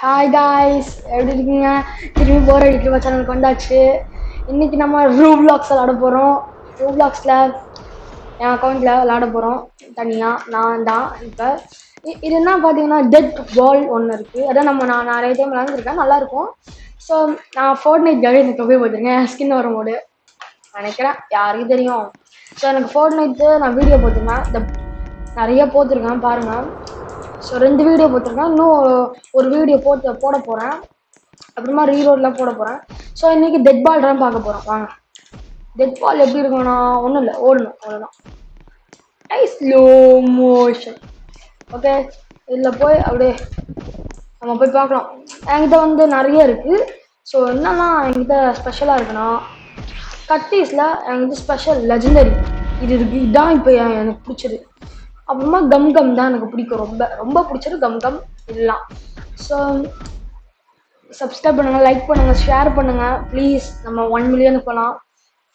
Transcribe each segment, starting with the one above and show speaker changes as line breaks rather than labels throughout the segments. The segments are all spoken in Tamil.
ஹாய் காய்ஸ், எப்படி இருக்கீங்க? திரும்பி போகிற யூடியூப் சேனலுக்கு வந்தாச்சு. இன்றைக்கி நம்ம ரூப்ளாக்ஸ் விளாட போகிறோம். ரூப்ளாக்ஸில் என் அக்கௌண்ட்டில் விளாட போகிறோம். தனியாக நான் தான். இப்போ இது என்ன பார்த்தீங்கன்னா, டெட் பால் ஒன்று இருக்குது. அதான் நான் நிறைய டைம் விளாண்டுருக்கேன், நல்லாயிருக்கும். ஸோ நான் ஃபோர்ட்நைட் ஜாலியாக எனக்கு போய் போட்டிருக்கேன். ஸ்கின் வரும் போது நினைக்கிறேன், யாருக்கும் தெரியும். ஸோ எனக்கு ஃபோர்ட்நைட்டு நான் வீடியோ போட்டிருக்கேன். நிறைய போட்டிருக்கேன் பாருங்கள். ஸோ 2 வீடியோ போட்டிருக்கேன். இன்னும் ஒரு வீடியோ போட போகிறேன். அப்புறமா ரீரோட்லாம் போட போகிறேன். ஸோ இன்றைக்கி டெட் பால் தான் பார்க்க போகிறோம். வாங்க. டெட் பால் எப்படி இருக்குன்னா, ஒன்றும் இல்லை, ஓடணும் அவ்வளோதான். Slow motion. ஓகே, இதில் போய் அப்படியே நம்ம போய் பார்க்கலாம். என்கிட்ட வந்து நிறைய இருக்குது. ஸோ என்னன்னா என்கிட்ட ஸ்பெஷலாக இருக்குன்னா, கட்டீஸில் என்கிட்ட ஸ்பெஷல் லெஜெண்டரி இது இருக்குது. இதுதான் இப்போ எனக்கு பிடிச்சது. அப்புறமா கம் தான் எனக்கு பிடிக்கும். ரொம்ப ரொம்ப பிடிச்சது கம் இதெல்லாம். ஸோ சப்ஸ்கிரைப் பண்ணுங்கள், லைக் பண்ணுங்கள், ஷேர் பண்ணுங்கள் ப்ளீஸ். நம்ம 1 மில்லியன் போகலாம்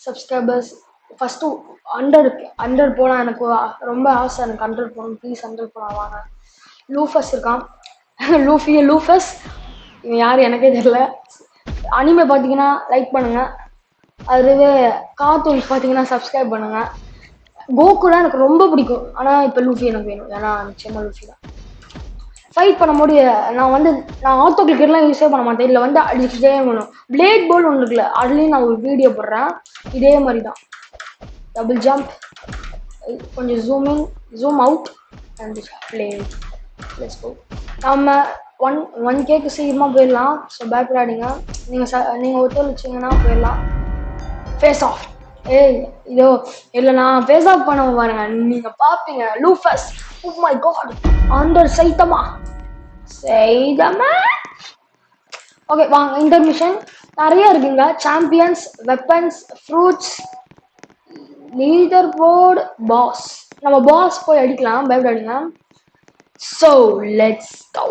சப்ஸ்கிரைபர்ஸ். ஃபஸ்ட்டு 100 போகலாம். எனக்கு ரொம்ப ஆசை, எனக்கு 100 போகணும். ப்ளீஸ் 100 போகலாம் வாங்க. லூஃபஸ் இருக்கான். லூஃபஸ் இவன் யார் எனக்கே தெரியல. அனிமே பார்த்தீங்கன்னா லைக் பண்ணுங்கள். அதுவே கார்ட்டூன்ஸ் பார்த்தீங்கன்னா சப்ஸ்கிரைப் பண்ணுங்கள். கோகுலாம் எனக்கு ரொம்ப பிடிக்கும். ஆனால் இப்போ லூஃபி எனக்கு வேணும். ஏன்னா நிச்சயமாக லூஃபி தான். ஃபைட் பண்ணும்போது நான் ஆட்டோ கிளிக்கர்லாம் யூஸே பண்ண மாட்டேன். இதில் வந்து அடிச்சுட்டே வேணும். பிளேட் பால் ஒன்று இருக்குல்ல, அதுலேயும் நான் ஒரு வீடியோ போடுறேன். இதே மாதிரி தான். டபுள் ஜம்ப், கொஞ்சம் zoom out and play. Let's go. நம்ம 1Kக்கு சீக்கிரமாக போயிடலாம். ஸோ பயப்படாதீங்க. நீங்கள் ஒத்துழைச்சிங்கன்னா போயிடலாம். Face off. இதோ இல்லை, நான் ஃபேஸ் ஆஃப் பண்ண பாருங்க, நீங்கள் பார்ப்பீங்க. லூஃபஸ், oh my god, under Saitama. Okay வாங்க. இன்டர்மிஷன் நிறைய இருக்குங்க. Champions, weapons, fruits, leader board, boss. நம்ம பாஸ் போய் அடிக்கலாம், பயப்படாதீங்க. So let's go.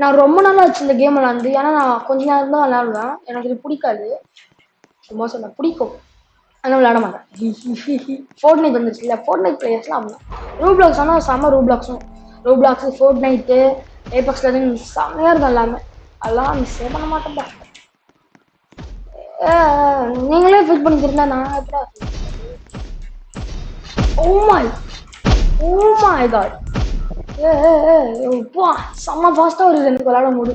நான் ரொம்ப நாளாக வச்சு இந்த கேம் விளாண்டு. ஏன்னா நான் கொஞ்ச நேரம் தான் விளாடுவேன். எனக்கு இது பிடிக்காது. சும்மா சொன்ன பிடிக்கும், ஆனால் விளாட மாட்டேன். ஃபோர்ட்நைட் வந்துருச்சு இல்லை, ஃபோர்ட்நைட் பிளேயர்ஸ்லாம் அப்படின்னா. ரூப்ளாக்ஸ் ஆனால் செம்ம. ரூப்ளாக்ஸு ஃபோர்ட்நைட்டு, ஏபெக்ஸ் லெஜெண்ட்ஸ் செம்மையாக இருக்கும் எல்லாமே. அதெல்லாம் மிஸ்ஸே பண்ண மாட்டேன்ப்பா. நீங்களே ஃபிட் பண்ணிக்கிறதா நான் எப்படா. Oh my god. பா, செம்ம ஃபாஸ்ட்டாக வருது எனக்கு விளாடும் போது.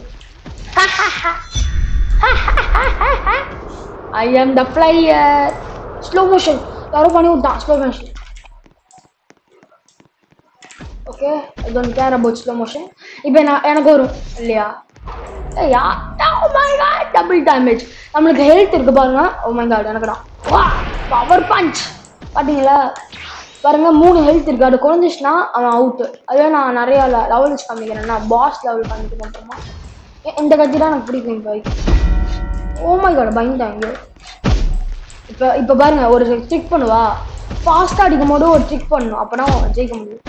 I am the flyer. Slow motion யாரும் பண்ணி விட்டான். Slow motion. Okay, I don't care about slow motion. இப்போ எனக்கு வரும் இல்லையா? Oh my god, double damage. நம்மளுக்கு ஹெல்த் இருக்கு பாருங்க. ஓ மை காட், எனக்கு தான். வா, பவர் பஞ்ச். பார்த்தீங்களா பாருங்க, 3 ஹெல்த் இருக்கு. அது குறைஞ்சிச்சுன்னா அவன் அவுட்டு. அதுவே நான் நிறையா லெவல்ஸ் காமிக்கிறேன்னா பாஸ் லெவல் காமிக்க அப்புறமா இந்த கட்சி தான் எனக்கு பிடிக்கும். இப்போ ஓ மை காட், பயந்தாங்க. இப்போ பாருங்க, ஒரு ட்ரிக் பண்ணுவா. ஃபாஸ்ட்டாக அடிக்கும் போது ஒரு ட்ரிக் பண்ணணும், அப்போனா ஜெயிக்க முடியும்.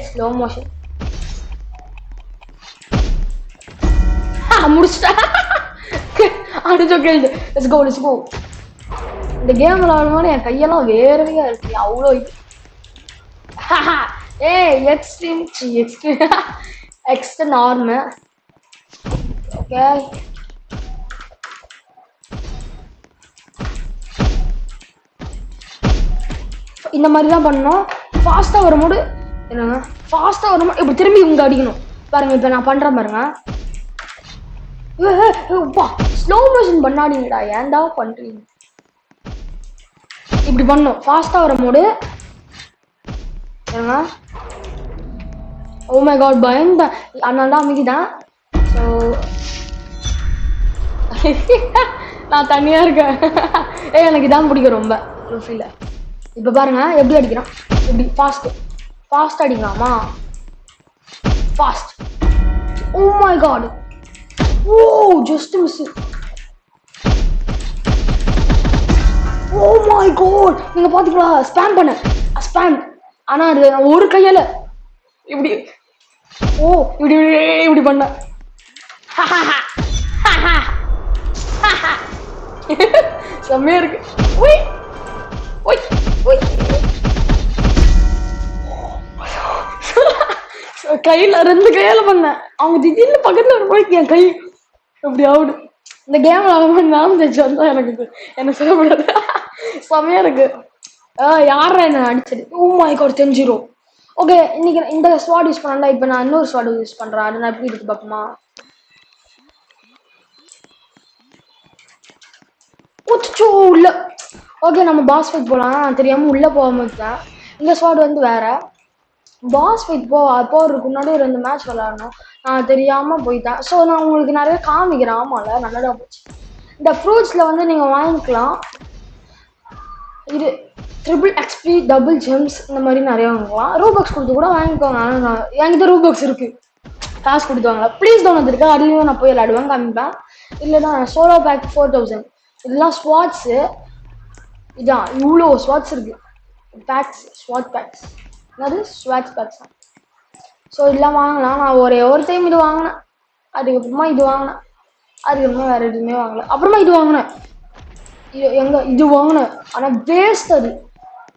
ஸ்லோ மோஷன் முடிச்சிட்டா. அடிச்சோ கேள்வி. Let's go. இந்த கேம் விளாடும்போது என் கையெல்லாம் வேறவையா இருக்கு. அவ்வளோ இது. Extreme extra நார்மு. ஓகே, இந்த மாதிரி தான் பண்ணணும். ஃபாஸ்ட்டாக வரும்போது என்னங்க, ஃபாஸ்ட்டாக வரும்போது இப்படி திரும்பி இவங்க அடிக்கணும் பாருங்க. இப்போ நான் பண்ணுறேன் பாருங்க. ஸ்லோ மோஷன் பண்ணாதீங்கடா, ஏன்டா பண்ணுறீங்க? இப்படி பண்ணும் ஃபாஸ்ட்டாக வரும்போது. ஏங்க, ஓ மை காட், பயந்தேன். அதனால தான் அமைதிதான். ஸோ நான் தனியாக இருக்கேன். எனக்கு இதான் பிடிக்கும் ரொம்ப லூஃபியில். இப்போ பாருங்க எப்படி அடிக்கிறான். எப்படி ஃபாஸ்ட் அடிக்கலாமா? Fast. Oh my god, just miss. Oh my god, நீங்க பாத்தீங்களா? ஸ்பேம். ஆனா அது ஒரு கையால இப்படி இப்படி பண்ண. செம்மையா இருக்கு. கையில 2 கையால பண்ணேன். அவங்க திடீர்னு பக்கத்துல வரும்போது என் கை இப்படி ஆகுது. இந்த கேம்ல நான் ஜெயிச்சு வந்தா எனக்கு சொல்லக்கூடாது. செமையா இருக்கு. யாரா என்ன அடிச்சது? ஓ மை காட் 10-0. ஓகே, இன்னைக்கு இந்த ஸ்வாட் யூஸ் பண்ணா இப்போ நான் இன்னொரு ஸ்வாட் யூஸ் பண்றேன். அது நான் எப்படி இருக்கு பாப்போமா? உள்ள ஓகே, நம்ம பாஸ் ஃபைட் போலாம். தெரியாம உள்ள போகாம இருக்கேன். இந்த ஸ்வாட் வந்து வேற பாஸ் ஃபைட் போறதுக்கு முன்னாடி 2 மேட்ச் விளையாடணும். நான் தெரியாம போயிட்டேன். ஸோ நான் உங்களுக்கு நிறைய காமிக்கிறேன். ஆமால நல்லதா போச்சு. இந்த ஃப்ரூட்ஸ்ல வந்து நீங்க வாங்கிக்கலாம். இது ட்ரிபிள் எக்ஸ்பி டபுள் ஜெம்ஸ் இந்த மாதிரி நிறைய வாங்கலாம். ரூபாக்ஸ் கொடுத்து கூட வாங்கிக்கோங்க. ஆனால் என்கிட்ட ரூபாக்ஸ் இருக்கு, காசு கொடுத்து வாங்கலாம். ப்ளீஸ் டவுன் வந்துருக்கு. அதுலேயும் நான் போய் விளையாடுவேன், காமிப்பேன். இல்லைன்னா சோலோ பேக் 4000. இதெல்லாம் ஸ்வாட்ஸு. இதான் இவ்வளோ ஸ்வாட்ஸ் இருக்கு. பேக்ஸ் ஸ்வாட் பேக்ஸ் என்னது ஸ்வாட்ஸ் பேக்ஸ். ஸோ இதெல்லாம் வாங்கலாம். நான் ஒரு டைம் இது வாங்கினேன். அதுக்கப்புறமா இது வாங்கினேன். அதுக்கப்புறமா வேற எதுவுமே வாங்கல. அப்புறமா இது வாங்கினேன். இது வாங்கினேன். ஆனால் வேஸ்ட் அது.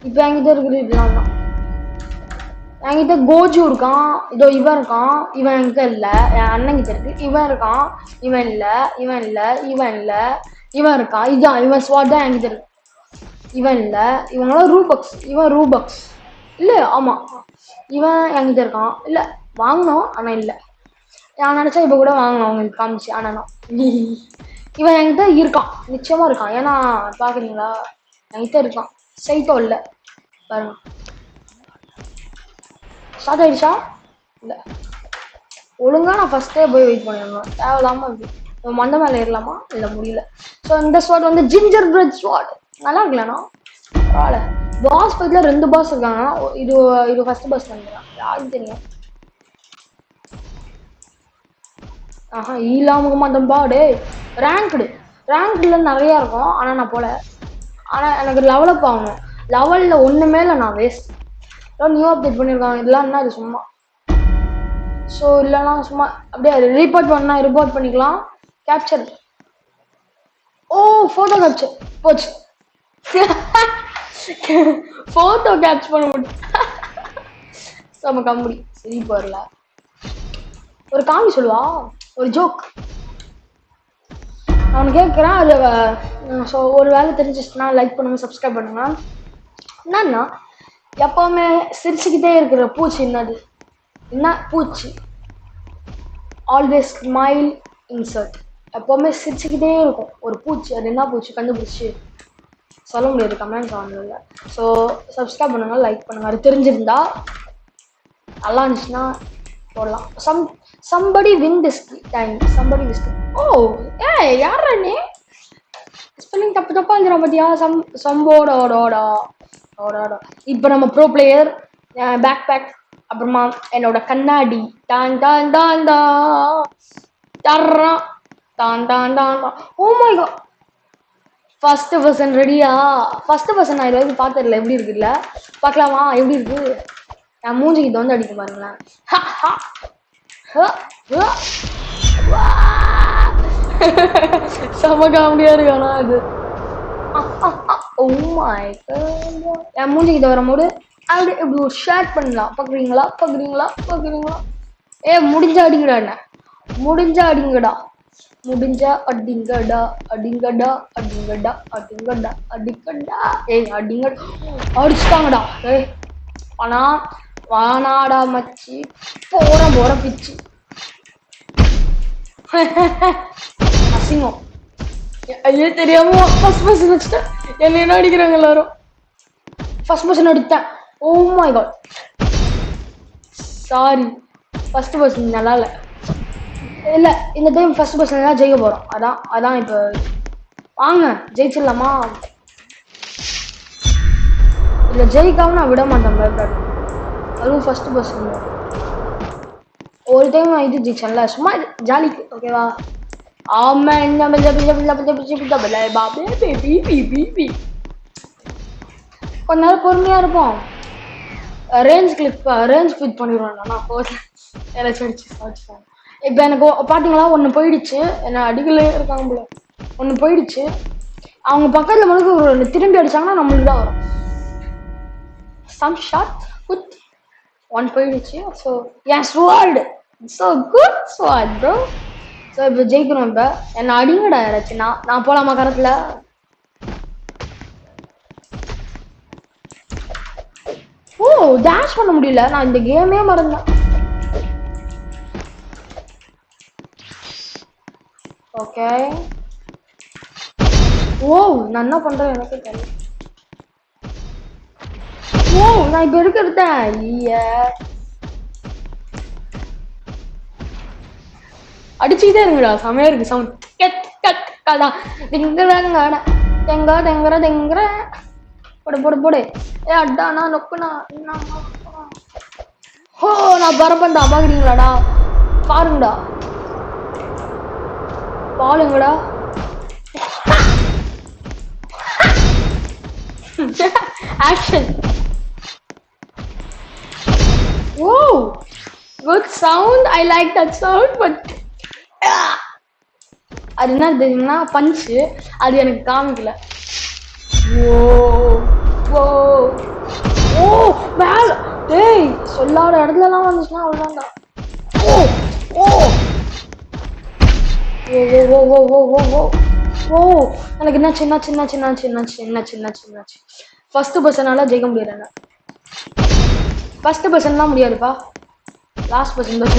இப்போ என்கிட்ட இருக்குது இதெல்லாம் தான். என்கிட்ட கோஜு இருக்கான். இதோ இவன் இருக்கான். இவன் என்கிட்ட இல்லை, என் அண்ணன் கிட்ட இருக்கு. இவன் இருக்கான். இவன் இல்லை, இவன் இல்லை, இவன் இல்லை, இவன் இருக்கான். இதுதான் இவன் ஸ்வாட் தான் என்கிட்ட இருக்கு. இவன் இல்லை, இவங்களாம் ரூபக்ஸ். இவன் ரூபக்ஸ் இல்லை. ஆமாம், இவன் என்கிட்ட இருக்கான். இல்லை வாங்கினோம் ஆனால் இல்லை. நான் நினச்சா இப்போ கூட வாங்கணும் அவங்களுக்கு காமிச்சு. ஆனால் இவன் என்கிட்ட இருக்கான், நிச்சயமாக இருக்கான். ஏன்னா பார்க்குறீங்களா, என்கிட்ட இருக்கான். சைட்டோ இல்லை பாருங்க. ஸ்டார்ட் ஆயிடுச்சா? இல்லை, ஒழுங்கா நான் ஃபர்ஸ்டே போய் வெயிட் பண்ணிடணும். தேவையில்லாமல் மண்டை மேலே ஏறலாமா? இல்லை, முடியல. ஸோ இந்த ஸ்வாட் வந்து ஜிஞ்சர் பிரெட் ஸ்வாட். நல்லா இருக்கலண்ணா, பரவாயில்ல. பாஸ் ஃபைட்ல 2 பாஸ் இருக்காங்க. இது ஃபர்ஸ்ட் பாஸ் நினைக்கிறேன். யாருக்கு தெரியும்? ஆஹா, இல்லாம மாட்டேன்பா. டே ரேங்க்ல நிறையா இருக்கும். ஆனால் நான் போல. ஆனால் எனக்கு லெவலப் ஆகணும். லெவலில் ஒன்றுமே இல்லை, நான் வேஸ்ட். நியூ அப்டேட் பண்ணியிருக்காங்க. இதெல்லாம் என்ன, அது சும்மா. ஸோ இல்லைன்னா சும்மா அப்படியே ரிப்போர்ட் பண்ணால் ரிப்போர்ட் பண்ணிக்கலாம். கேப்சர். ஓ, ஃபோட்டோ கேப்சர் போச்சு. ஃபோட்டோ கேப்சர் பண்ண முடியும். நம்ம கம்பெனி சரி போறல. ஒரு காமி சொல்லுவா, ஒரு ஜோக் நான் கேட்குறேன். அது ஸோ ஒரு வேலை தெரிஞ்சிச்சுன்னா லைக் பண்ணுங்க, சப்ஸ்கிரைப் பண்ணுங்க. என்னன்னா எப்பவுமே சிரிச்சுக்கிட்டே இருக்கிற பூச்சி என்னது? என்ன பூச்சி? Always smile insert. எப்பவுமே சிரிச்சுக்கிட்டே இருக்கும் ஒரு பூச்சி. அது என்ன பூச்சி கண்டுபிடிச்சி சொல்ல முடியாது, கமெண்ட்ஸ் ஆனதில்லை. ஸோ சப்ஸ்கிரைப் பண்ணுங்க, லைக் பண்ணுங்க. அது தெரிஞ்சிருந்தா நல்லா இருந்துச்சுன்னா போடலாம். somebody win this time. somebody win. ஓ யாரா நீ? ஸ்பெல்லிங் தப்பா எழுதுறா பாத்தியா? சம்போடோடா. இப்போ நம்ம ப்ரோ பிளேயர். Back back. அப்புறமா என்னோட கண்ணாடி. டான் டான் டான் டான் டான் டான் டான். Oh my god, first person ரெடியா? ஃபர்ஸ்ட் பர்சன் நான் இது பார்த்ததில்ல. எப்படி இருக்குல்ல, பார்க்கலாமா? எப்படி இருக்கு? என் மூஞ்சிக்கிட்ட வந்து அடிக்க பாருங்களேன். செம காமெடியா இருக்கானா அது. ஓ மை காட், என் மூஞ்சிக்கிட்ட வரும்போது அப்படி இப்படி ஒரு ஷேர் பண்ணலாம். பார்க்குறீங்களா? முடிஞ்சா அடிங்கடா. என்ன முடிஞ்சா அடிங்கடா. அடிங்கடா. அடிச்சுட்டாங்கடா. ஆனா வானாடா மச்சி, போற பிச்சு. அசிங்கம். ஐயோ, தெரியாம ஃபர்ஸ்ட் பர்சன் வச்சுட்டேன். என்ன அடிக்கிறாங்க எல்லாரும். ஃபர்ஸ்ட் பர்சன் அடித்தேன். Oh my god, sorry. First person நல்லா இல்லை. இந்த டைம் ஃபர்ஸ்ட் பர்சன் தான் ஜெயிக்க போகிறோம். அதான் இப்போ வாங்க ஜெயிச்சிடலாமா? இல்லை, ஜெயிக்காம நான் விட மாட்டேன். பயப்படாது. அதுவும் ஃபர்ஸ்ட் பர்சன். ஒரு டைம் நான் இது ஜெயிச்சேன்ல, சும்மா ஜாலிக்கு. ஓகேவா? கொஞ்ச நேரம் பொறுமையா இருப்போம். ரேஞ்ச் கிளிக் பண்ணிடுவேன். நான் யாராச்சும் அடிச்சு. இப்போ எனக்கு பார்த்தீங்களா, ஒன்று போயிடுச்சு. என்ன அடிக்கலே இருக்காங்க போல. ஒன்று போயிடுச்சு. அவங்க பக்கத்தில் மட்டும் ஒரு திரும்பி அடிச்சாங்கன்னா நம்மளுக்கு தான் வரும். Some shot good. 1 போயிடுச்சு. ஸோ என் squad so good squad bro. So இப்போ ஜெயிக்கணும். இப்போ என்ன அடிங்கடா யாராச்சும். நான் போகலாமா கரத்தில்? ஓ டேஷ் பண்ண முடியல. நான் இந்த கேமே மறந்தேன். ஓகே. ஓ நான் என்ன பண்றேன் எனக்கு தெரியல. ஓ நான் இப்போ எடுத்தேன். ஐயா அடிச்சுக்கிட்டே இருங்கடா. செமையா இருக்கு சவுண்ட். கட் கட் கடா திங்கடா தெங்க தெங்கற தெங்கற போடு போடு போடு. ஏ அட்டானா நொக்குனா என்னம்மா. ஓ நான் பரப்பண்டா பாக்குறீங்களாடா? பாருங்கடா பாலுங்கடா. Action. Oh good sound. I like that sound. But அது என்ன தெரியுமா பஞ்சு. அது எனக்கு காமிக்கல. ஓ ஓ ஓ மேல. டேய் சொல்லாத இடத்துலலாம் வந்துச்சுன்னா அவ்வளோதான்டா. ஓ ஓ ஓ ஓ ஓ ஓ ஓ ஓ எனக்கு என்ன சின்ன சின்ன சின்ன சின்ன சின்ன சின்ன சின்ன ஃபர்ஸ்ட் பர்சனால ஜெயிக்க முடியாது. ஃபர்ஸ்ட் பர்சன் தான் முடியாதுப்பா. லாஸ்ட் பர்சன் தான்.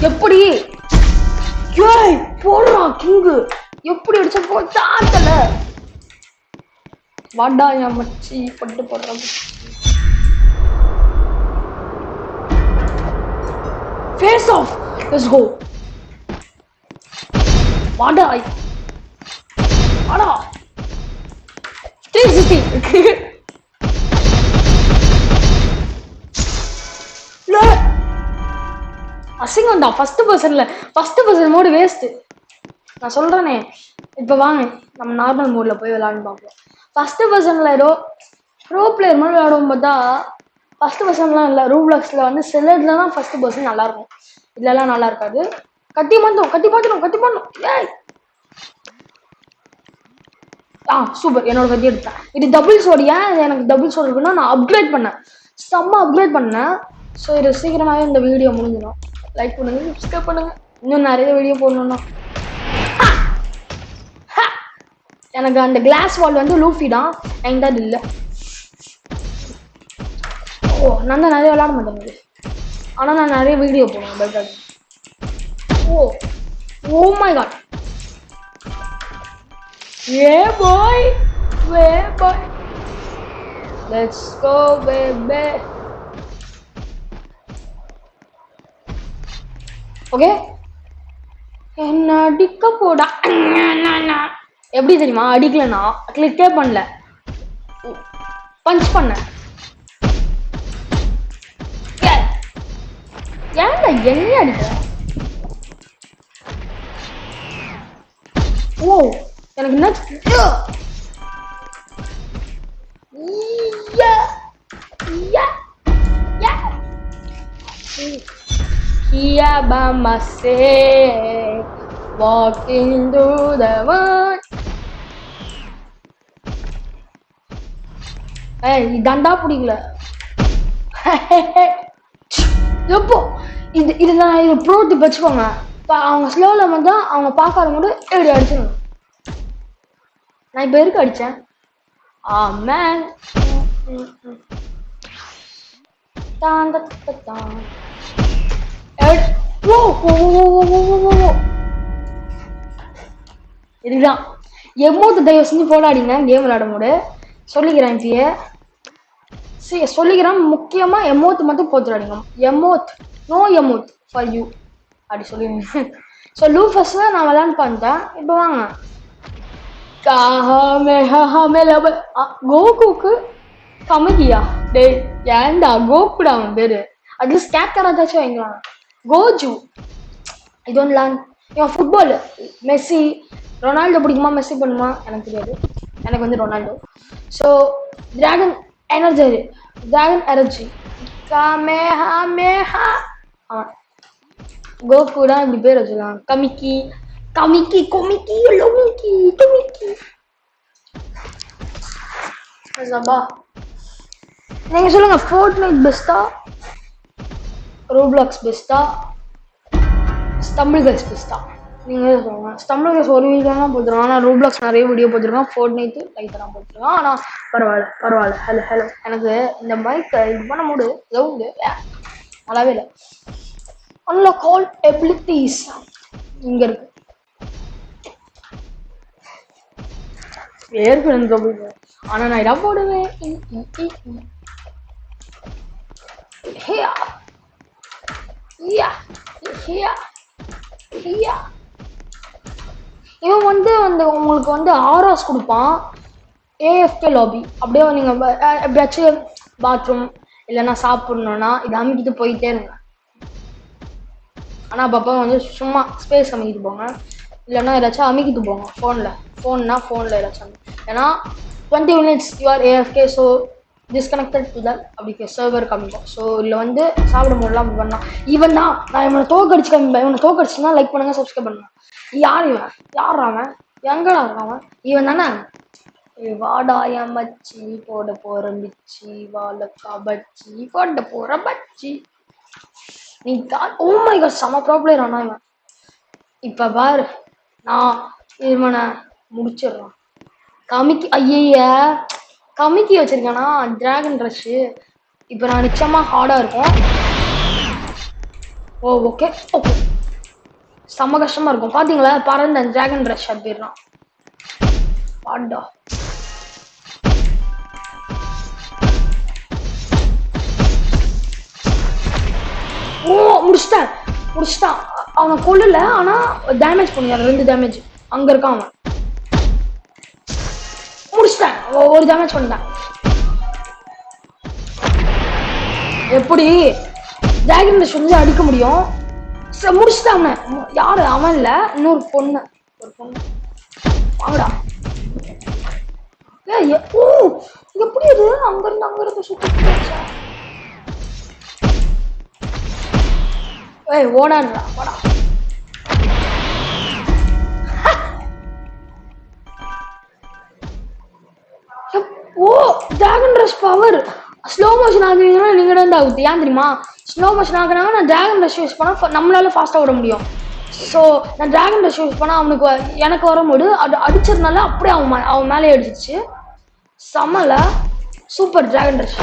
எப்படி ஏய் போடுறா கிங்கு. எப்படி அடிச்ச போட்டாத்தல. வாடா என் மச்சி பட்டு போடுறாங்க. Face off. Let's go. வாடா வாடா 360. அசிங்கம்டா. First person mode waste. நான் சொல்றேனே. இப்போ வாங்க நம்ம நார்மல் மோட்ல போய் விளையாண்டு பார்ப்போம். ஃபர்ஸ்ட் பர்சன்ல ஏதோ ப்ரோ பிளேயர் மாதிரி விளையாடும் போதா. ஃபர்ஸ்ட் பர்சன்லாம் இல்லை. ரூப்ளாக்ஸ்ல வந்து சிலர்ல தான் ஃபர்ஸ்ட் பர்சன் நல்லா இருக்கும். இதெல்லாம் நல்லா இருக்காது. கத்தி மாத்தணும். ஏய் சூப்பர். என்னோட கத்தி எடுத்தேன். இது டபுள் சோடு. ஏன் எனக்கு டபுள் சோடு இருக்குன்னா நான் அப்கிரேட் பண்ணேன். செம்ம அப்கிரேட் பண்ணேன். ஸோ இது சீக்கிரமாகவே இந்த வீடியோ முடிஞ்சிடும். லைக் பண்ணுங்க, சப்ஸ்கிரைப் பண்ணுங்க. இன்னும் நிறைய வீடியோ போடணும்னா. எனக்கு அந்த கிளாஸ் வால் வந்து லூஃபி தான். என்கிட்ட அது இல்லை. ஓ நான் தான் நிறைய விளையாட மாட்டேன். ஆனால் நான் நிறைய வீடியோ போடுவேன். Better. Oh oh my god. ஏ boy let's go baby. Okay என்ன அடிக்க போடா. எப்படி தெரியுமா அடிக்கலனா கிளிக்கே பண்ணல. பஞ்ச் பண்ண. ஏன்டா என்னைய அடிக்க. ஓ எனக்கு என்ன Kia bama say walking through the wood. ஏய் இதாண்டா பிடிக்கல. எப்போ இது நான் இது ப்ரோ டிப் வச்சுக்கோங்க. அவங்க ஸ்லோல வந்தா அவங்க பார்க்காத போது எப்படி அடிச்சிடணும். நான் இப்போ எதுக்கு அடித்தேன்? மேன் இதுதான் எமோத்து தயவு செஞ்சு போடாடிங்க கேம் விளையாடும் போது. சொல்லிக்கிறேன் இப்பயே சொல்லிக்கிறேன். முக்கியமா எமோத் மட்டும் போத்துறாடிங்க. எமோத் நோ எமோத் ஃபார் யூ அப்படி சொல்லிடுங்க. ஸோ லூஃபஸ்ல நான் விளையாண்டு பண்ணிட்டேன். இப்போ வாங்க கோகுக்கு கமதியா. டேய் ஏன்டா கோகுடா அவன் பேரு. அட்லீஸ்ட் கேப்டன் ஏதாச்சும் வைங்களாம். கோஜு இது ஒன்று லேண்ட். இவன் ஃபுட்பால் மெஸ்ஸி ரொனால்டோ பிடிக்குமா மெஸ்ஸி பண்ணுமா எனக்கு தெரியாது. எனக்கு வந்து ரொனால்டோ. ஸோ டிராகன் எனர்ஜி காமேஹா. அவன் கோகு தான் இப்படி பேர் வச்சுக்கலாம். கமிக்கி லொமிக்கி. நீங்க சொல்லுங்க, ஃபோர்ட்நைட் பெஸ்ட்டா, ரோப்ளாக்ஸ் பெஸ்ட்டா, ஸ்டம்பிள் கேர்ள்ஸ் பெஸ்ட்டா? நீங்க சொல்லுங்க. ஸ்டம்பிள் கேர்ள்ஸ் ஒரு வீடியோ தான் போட்டுருக்கோம், ஆனால் ரோப்ளாக்ஸ் நிறைய வீடியோ போட்டுருக்கோம், ஃபோர்ட்நைட் லைட்டாக தான் போட்டுருக்கோம். ஆனால் பரவாயில்ல பரவாயில்ல. ஹலோ ஹலோ, எனக்கு இந்த மைக் இது பண்ண மூடு எவ்வளவு நல்லாவே இல்லை. அன்லாக் ஆல் எபிலிட்டிஸ் இங்க இருக்கு. ஏற்கனவே ஆனா நான் இடம் போடுவேன். இவன் வந்து உங்களுக்கு வந்து ஆர்ஆஸ் கொடுப்பான், ஏஎஃப்கே லாபி. அப்படியே நீங்க எப்படியாச்சும் பாத்ரூம் இல்லைன்னா சாப்பிடணும்னா இது அமைக்கிட்டு போயிட்டே இருங்க. ஆனால் அப்பப்போ வந்து சும்மா ஸ்பேஸ் அமைக்கிட்டு போங்க, இல்லைன்னா ஏதாச்சும் அமைக்கிட்டு போங்க. ஃபோனில் ஏதாச்சும். ஏன்னா 20 minutes you are AFK, so disconnected to that அப்படி சர்வர் காமிக்கும். ஸோ இதில் வந்து சாப்பிட முடியலாம் அப்படி பண்ணலாம். ஈவன் தான் நான் இவனை தோக்கடிச்சு காமிப்பேன். இவனை தோக்கடிச்சுன்னா லைக் பண்ணுங்க, சப்ஸ்கிரைப் பண்ணுங்க. யார் இவன்? யார் அவன்? எங்கடா இருக்கான்? இவன் தானே? வாடாய மச்சி போட போற மிச்சி வாழக்கா பச்சி போட போற பச்சி நீ தான். ஓ மை காட், செம ப்ரோ பிளேயர் ஆனா இவன். இப்ப பாரு, நான் இவனை முடிச்சிடுறான். கமிக்கி ஐய கமிக்கி வச்சிருக்கேனா டிராகன் ரஷ். இப்போ நான் நிச்சயமா ஹார்டா இருக்கும். ஓ ஓகே ஓகே, செம்ம கஷ்டமா இருக்கும். பாத்தீங்களா, பறந்த டிராகன் ரஷ் அப்படிறான். பாடா ஓ முடிச்சிட்டான். அவனை கொல்லல, ஆனா டேமேஜ் பண்ணியாரு, 2 டேமேஜ். அங்க இருக்கான் அவன். முடிச்சிட்டேன், ஒரு டேமேஜ் பண்ணிட்டேன். எப்படி டிராகன் ரஷ் வந்து அடிக்க முடியும்? முடிச்சுட்டான் அவனை. யாரு அவன்? இல்ல, இன்னொரு பொண்ணு. ஒரு பொண்ணு வாங்கடா. ஓ எப்படி இது அங்கிருந்து சுத்தி ஓடான்றா வாடா. Oh dragon rush power. Slow motion ஆகுறீங்கன்னா நீங்க தான் ஆகுது. ஏன் தெரியுமா? ஸ்லோ மோஷன் ஆகுறாங்க, நான் டிராகன் ரஷ் யூஸ் பண்ணா நம்மளால ஃபாஸ்டா ஓட முடியும். ஸோ நான் டிராகன் ரஷ் யூஸ் பண்ணா அவனுக்கு எனக்கு வரும்போது அது அடிச்சதுனால அப்படியே அவன் மேலே அடிச்சிச்சு. செம்மல சூப்பர் டிராகன் ரஷ்.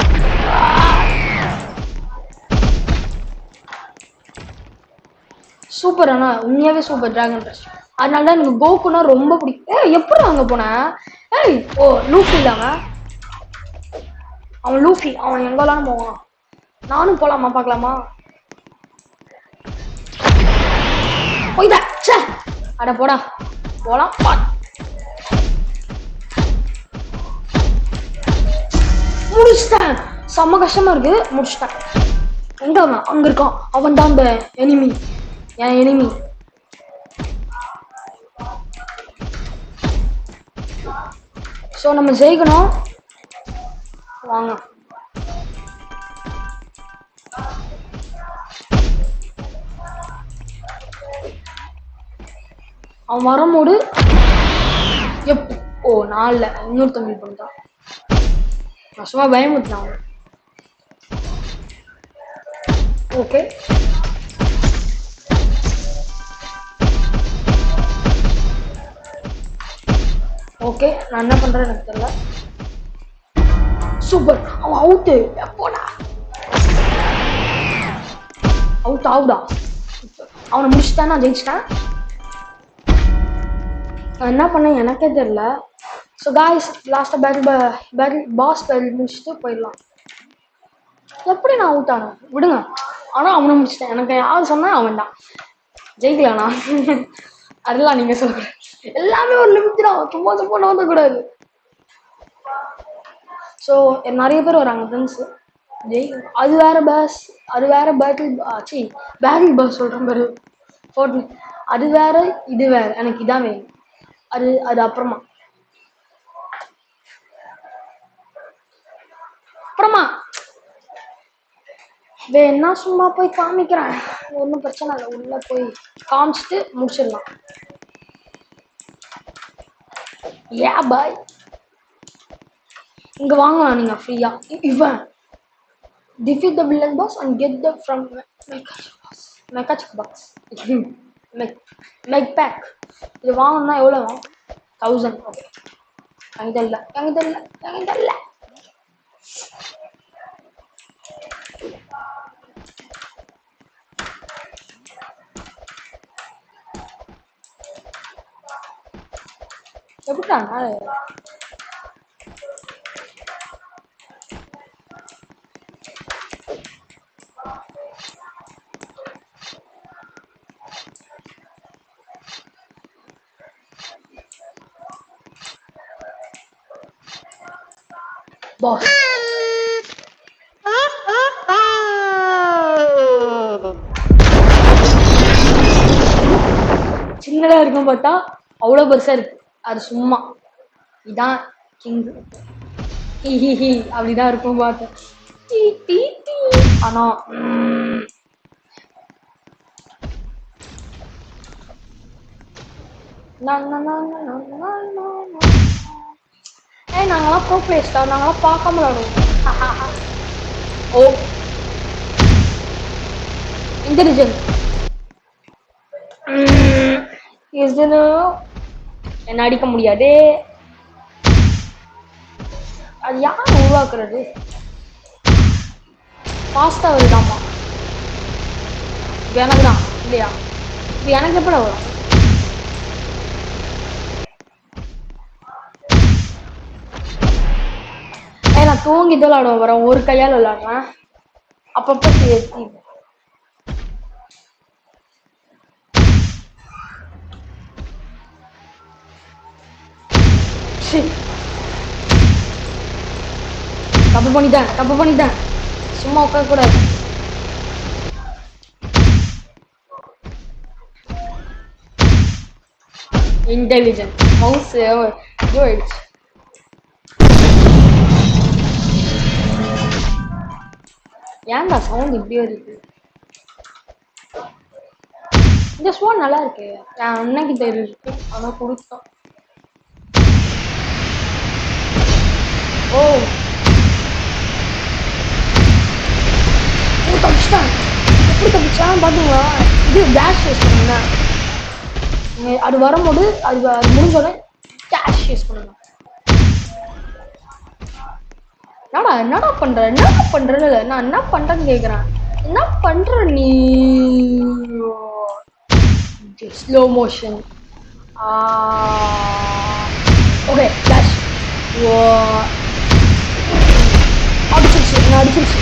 சூப்பர், ஆனா உண்மையாவே சூப்பர் டிராகன் ரஷ். அதனால தான் எனக்கு கோகுனா ரொம்ப பிடிக்கும். எப்படி அங்க போனேன்? ஓ லூஃபி இல்லாம அவன் லூஃபி, அவன் எங்கெல்லாம் போவான். நானும் போலாமா, பார்க்கலாமா? போய்தா சே, அட போடா, போலாம். முடிச்சிட்டேன். செம்ம கஷ்டமா இருக்கு, முடிச்சிட்டேன். எங்க அவன்? அங்க இருக்கான். அவன் தான் அந்த எனிமி, என் எனிமி. ஸோ நம்ம ஜெயிக்கணும். வாங்க, அவன் வரும்போது ஓ நான் இல்லை, இன்னொருத்தவங்க பண்ணிட்டான். நான் சும்மா பயமுறுத்தினான். ஓகே ஓகே, நான் என்ன பண்றேன்னு எனக்கு தெரியல. சூப்பர், அவன் அவுட்டு. எப்போடா அவுட் ஆகுடா. அவனை முடிச்சுட்டான், நான் ஜெயிச்சிட்டேன். நான் என்ன பண்ணேன் எனக்கே தெரியல. ஸோ காய்ஸ், லாஸ்ட்டாக பாஸ் பேட்டில் முடிச்சுட்டு போயிடலாம். எப்படி நான் அவுட் ஆனேன் விடுங்க. ஆனால் அவனை முடிச்சிட்டேன். எனக்கு யார் சொன்னா அவன் தான் ஜெயிக்கலாண்ணா. அதெல்லாம் நீங்க சொல்ற எல்லாமே ஒரு லிமிட் தான், சும்மா சும்மா நோந்தக்கூடாது. ஸோ நிறைய பேர் வராங்க ஃப்ரெண்ட்ஸு. அது வேற பாஸ், அது வேற பேட்டில் பாஸ் சொல்கிறேன் பாரு, ஃபோர்ட்னு. அது வேற, இது வேற. எனக்கு இதான் வேணும். அது அப்புறமா வேணா சும்மா போய் காமிக்கிறேன், ஒன்றும் பிரச்சனை இல்லை. உள்ள போய் காமிச்சிட்டு முடிச்சிடலாம். ஏ பாய், இங்க வாங்கலாம் நீங்க ஃப்ரீயா. இவன் Defeat the villain boss and get the from Mecha Chick box. Meg Meg pack. இது வாங்கணும்னா எவ்வளோ வாங்க 1000. ஓகே எங்கிட்ட இல்ல எப்படிடா பாஸ் சின்னதா இருக்கும் பார்த்தா அவ்வளோ பெருசா இருக்கு. அது சும்மா இதான் கிங் அப்படிதான் இருக்கும் பார்த்தேன். ஆனா நாங்களாம் ப்ரோ பிளேஸ்டா, நாங்களாம் பார்க்காம விளாடுவோம். ஓ இன்டெலிஜென்ட் என்ன அடிக்க முடியாது. அது யார் உருவாக்குறது? ஃபாஸ்டா வருதாமா. இது எனக்கு தான் இல்லையா? இது எனக்கு எப்படி வரும்? நான் தூங்கி தான் விளாடுவேன். வரேன் ஒரு கையால் விளாடுவேன். அப்பப்போ தப்பு பண்ணிட்டேன். சும்மா உட்கார கூடாது. இன்டெலிஜென்ட் மவுஸ் இதுவாயிடுச்சு. ஏன்டா சவுண்ட் இப்படியே இருக்கு? இந்த ஸ்வான் நல்லா இருக்கு. என் அண்ணன் கிட்ட இருக்கு, ஆனால் கொடுத்தோம். ஓ தப்பிச்சிட்டான். எப்படி தப்பிச்சான் பாத்தீங்களா? இது கேஷ் யூஸ் பண்ணுங்க. அது வரும்போது அது முடிஞ்சோடனே கேஷ் யூஸ் பண்ணுங்க. என்னடா பண்றேன்னு நான் என்ன பண்றேன்னு கேக்குறேன். என்ன பண்ற நீ? Slow motion. Okay cash. அடிச்சிருச்சு.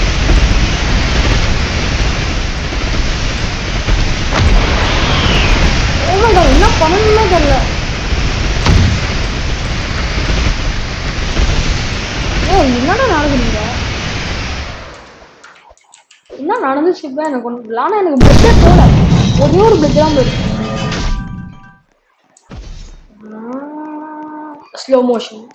என்ன பண்ணணும்னே தெரியல. என்னடா நடக்குதுங்க? என்ன நடந்துச்சு? இப்போ எனக்கு ஒன்று. ஆனால் எனக்கு பிளட்டே போல. ஒரே ஒரு பிளட் தான் போயிடுச்சு. Slow motion.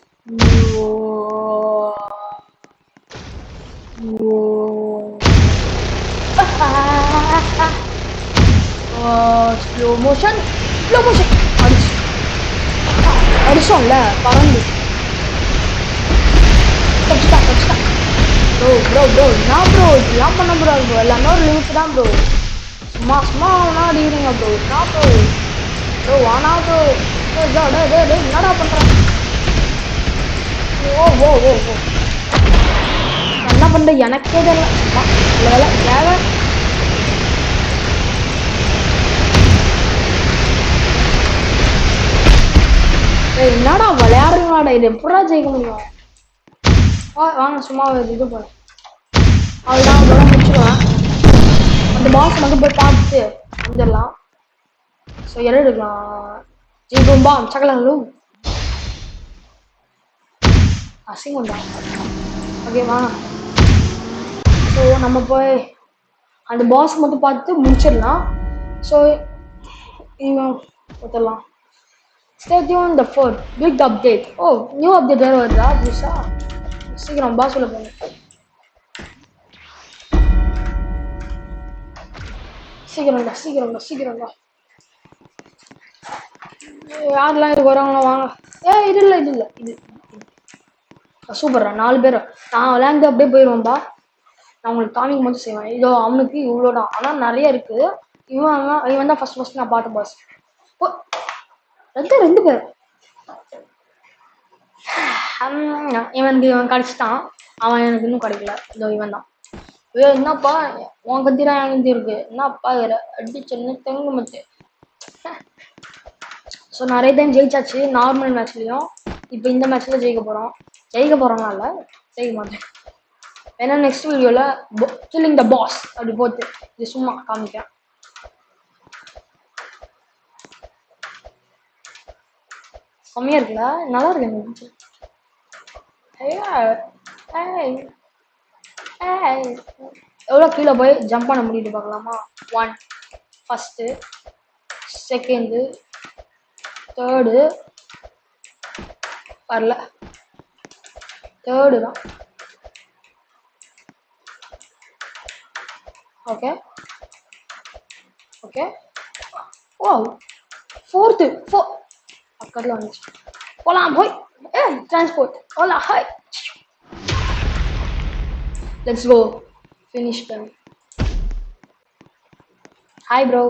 ஸ்லோ மோஷன் அடிச்சோம்ல பறந்து. ப்ரோ நான் ப்ரோ இதெல்லாம் பண்ண ப்ரோ. எல்லாமே ஒரு லிமிட் தான் ப்ரோ. சும்மா அடிக்கிறீங்க ப்ரோ. நான் ப்ரோ வானா ப்ரோ. என்னடா பண்றேன்? ஓ என்ன பண்ற எனக்கே தெரியல. வேலை தேவை. என்னடா விளையாடுறீங்களாடா? இது எப்படா ஜெயிக்க முடியும்? வாங்க சும்மா இது போல. அதுதான் அதோட முடிச்சிடுவேன். அந்த பாஸ் மட்டும் போய் பார்த்துட்டு வந்துடலாம். ஸோ எடுக்கலாம். ஜெயிக்கும் பாம் சக்கலும் அசிங்கம் தான். ஓகேவா? ஸோ நம்ம போய் அந்த பாஸ் மட்டும் பார்த்து முடிச்சிடலாம். ஸோ இவன் கொடுத்துடலாம். Stay tuned the for big update. Oh new update வேறு வருதா புதுசா? சீக்கிரம் பாஸ் உள்ள போங்க. சீக்கிரம்டா. யாரெல்லாம் இதுக்கு வரவங்களா வாங்க. இது இல்லை. சூப்பர்ரா 4 பேர். நான் விளையாண்டு அப்படியே போயிடுவோம்பா. நான் உங்களுக்கு காமிக்கும் போது செய்வேன். இதோ அவனுக்கு இவ்வளோதான், ஆனால் நிறைய இருக்கு. இவன் தான் ஃபர்ஸ்ட் நான் பார்த்த பாஸ். ரெண்டு பேர். இவன் கடிச்சிட்டான். அவன் எனக்கு இன்னும் கிடைக்கல. இதோ இவன் தான். என்னப்பா உன் கத்திரா என் கத்தி இருக்கு, என்னப்பா அடி சின்ன தெங்கு மச்சு. ஸோ நிறைய டைம் ஜெயிச்சாச்சு நார்மல் மேட்ச்லேயும். இப்போ இந்த மேட்ச்ல ஜெயிக்க போகிறோம்னா இல்லை, ஜெயிக்க மாட்டேன். ஏன்னா நெக்ஸ்ட் வீடியோவில் கில்லிங் த பாஸ் அப்படி போட்டு இது சும்மா காமிக்கிறேன். செம்மையா இருக்குல்ல, நல்லா இருக்கு. எவ்வளோ கீழே போய் ஜம்ப் பண்ண முடியுது பார்க்கலாமா? 1 ஃபஸ்ட்டு, செகண்டு, தேர்டு வரல, தேர்டு தான். Okay okay. ஓ ஃபோர்த்து பக்கத்தில் வந்துச்சு. போலாம் போய் transport Ola hi. Let's go finish time. Hi bro.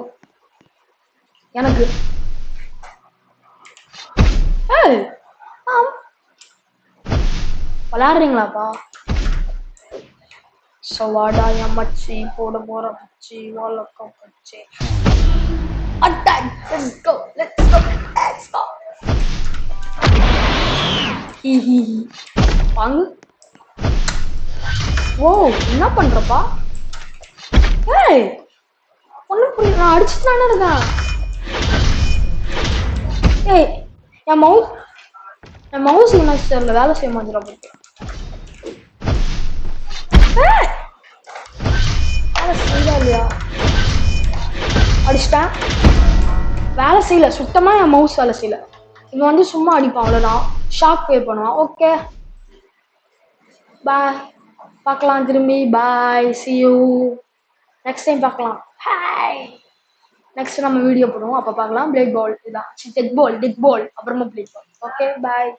எனக்கு விளாடுறீங்களாப்பா? சவாடா என் மச்சி போட போற மச்சி வழக்கம் மச்சி. Attack, let's go let's go let's go. வாங்க. ஓ என்ன பண்றப்பா? ஏய் ஒன்னும் புரியல, நான் அடிச்சுட்டு தானே இருக்கேன். ஏய் என் மவுஸ் என்ன தெரியல, வேலை செய்ய மாட்டேறா போட்டு. வேலை செய்யல இல்லையா? அடிச்சிட்டேன், வேலை செய்யல சுத்தமா. என் மவுஸ் வேலை செய்யல. இவன் வந்து சும்மா அடிப்பான், அவ்வளோதான். ஷாக் பே பண்ணுவான். ஓகே பாய், பார்க்கலாம் திரும்பி. பாய், see you நெக்ஸ்ட் டைம் பார்க்கலாம். ஹாய். நெக்ஸ்ட் நம்ம வீடியோ போடுவோம், அப்போ பார்க்கலாம். பிளேட் பால் இதான், டெத் பால் அப்புறமா பிளேட் பால். Okay bye.